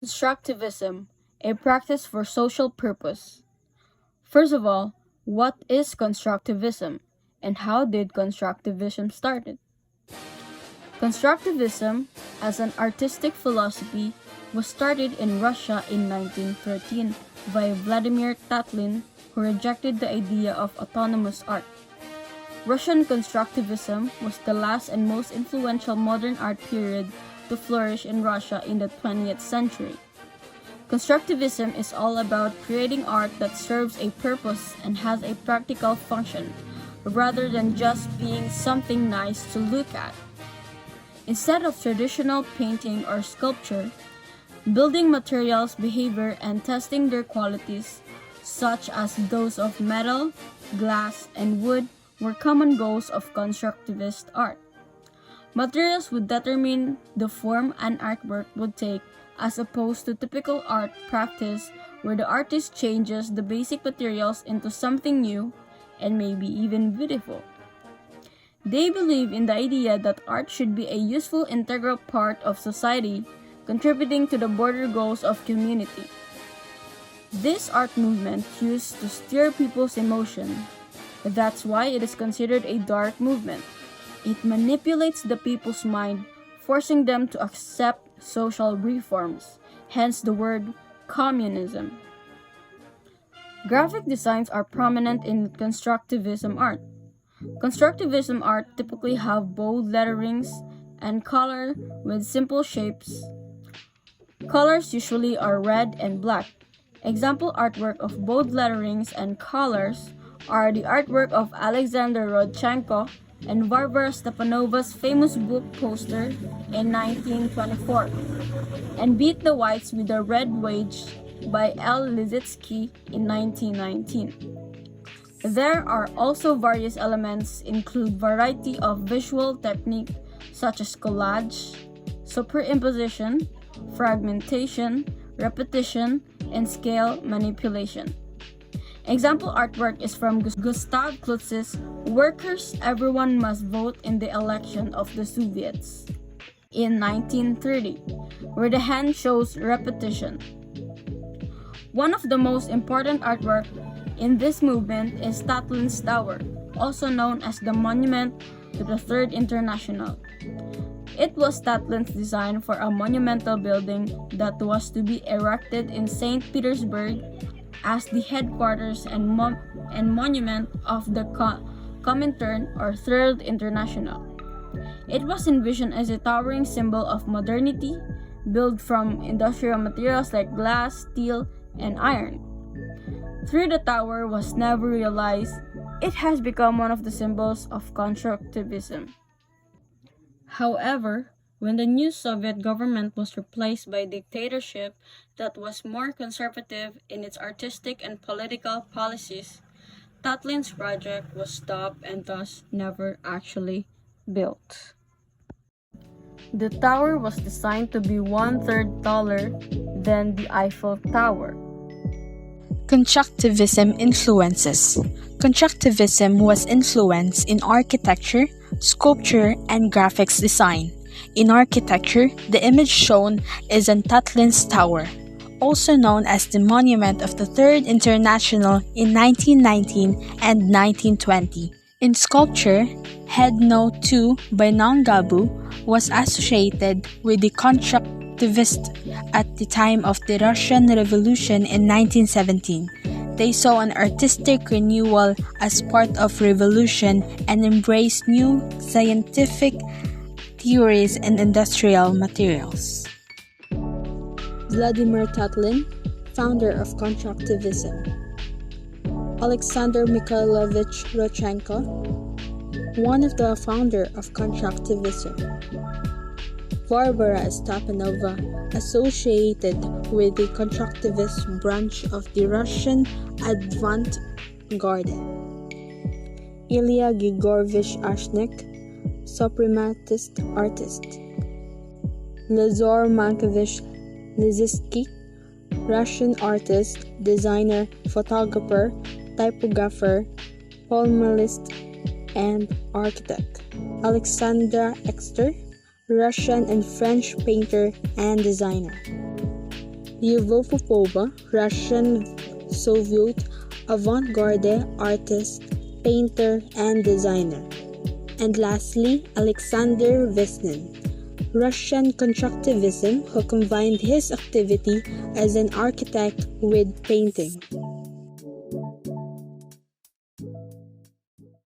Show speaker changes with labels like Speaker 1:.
Speaker 1: Constructivism, a practice for social purpose. First of all, what is constructivism and how did constructivism started? Constructivism, as an artistic philosophy, was started in Russia in 1913 by Vladimir Tatlin, who rejected the idea of autonomous art. Russian constructivism was the last and most influential modern art period to flourish in Russia in the 20th century. Constructivism is all about creating art that serves a purpose and has a practical function, rather than just being something nice to look at. Instead of traditional painting or sculpture, building materials' behavior and testing their qualities, such as those of metal, glass, and wood, were common goals of constructivist art. Materials would determine the form an artwork would take, as opposed to typical art practice where the artist changes the basic materials into something new and maybe even beautiful. They believe in the idea that art should be a useful integral part of society, contributing to the broader goals of community. This art movement used to steer people's emotion. That's why it is considered a dark movement. It manipulates the people's mind, forcing them to accept social reforms, hence the word communism. Graphic designs are prominent in constructivism art. Constructivism art typically have bold letterings and color with simple shapes. Colors usually are red and black. Example artwork of bold letterings and colors are the artwork of Alexander Rodchenko and Varvara Stepanova's famous book poster in 1924, and Beat the Whites with a Red Wage by L. Lissitzky in 1919. There are also various elements include variety of visual technique such as collage, superimposition, fragmentation, repetition, and scale manipulation. Example artwork is from Gustav Klutz's Workers Everyone Must Vote in the Election of the Soviets in 1930, where the hand shows repetition. One of the most important artwork in this movement is Tatlin's Tower, also known as the Monument to the Third International. It was Tatlin's design for a monumental building that was to be erected in St. Petersburg as the headquarters and monument of the Comintern or Third International. It was envisioned as a towering symbol of modernity, built from industrial materials like glass, steel, and iron. Though the tower was never realized, it has become one of the symbols of constructivism. However, when the new Soviet government was replaced by a dictatorship that was more conservative in its artistic and political policies, Tatlin's project was stopped and thus never actually built. The tower was designed to be 1/3 taller than the Eiffel Tower.
Speaker 2: Constructivism influences. Constructivism was influenced in architecture, sculpture, and graphics design. In architecture, the image shown is an Tatlin's Tower, also known as the Monument of the Third International in 1919 and 1920. In sculpture, Head No. 2 by Nangabu was associated with the constructivists at the time of the Russian Revolution in 1917. They saw an artistic renewal as part of revolution and embraced new scientific theories and industrial materials. Vladimir Tatlin, founder of Constructivism. Alexander Mikhailovich Rodchenko, one of the founder of Constructivism. Varvara Stepanova, associated with the Constructivist branch of the Russian avant-garde. Ilya Grigorovich Ashnik, suprematist artist. Lazar Mankiewicz Lissitzky, Russian artist, designer, photographer, typographer, formalist, and architect. Alexandra Exter, Russian and French painter and designer. Lyubov Popova, Russian Soviet avant-garde artist, painter, and designer. And lastly, Alexander Vesnin, Russian Constructivism, who combined his activity as an architect with painting.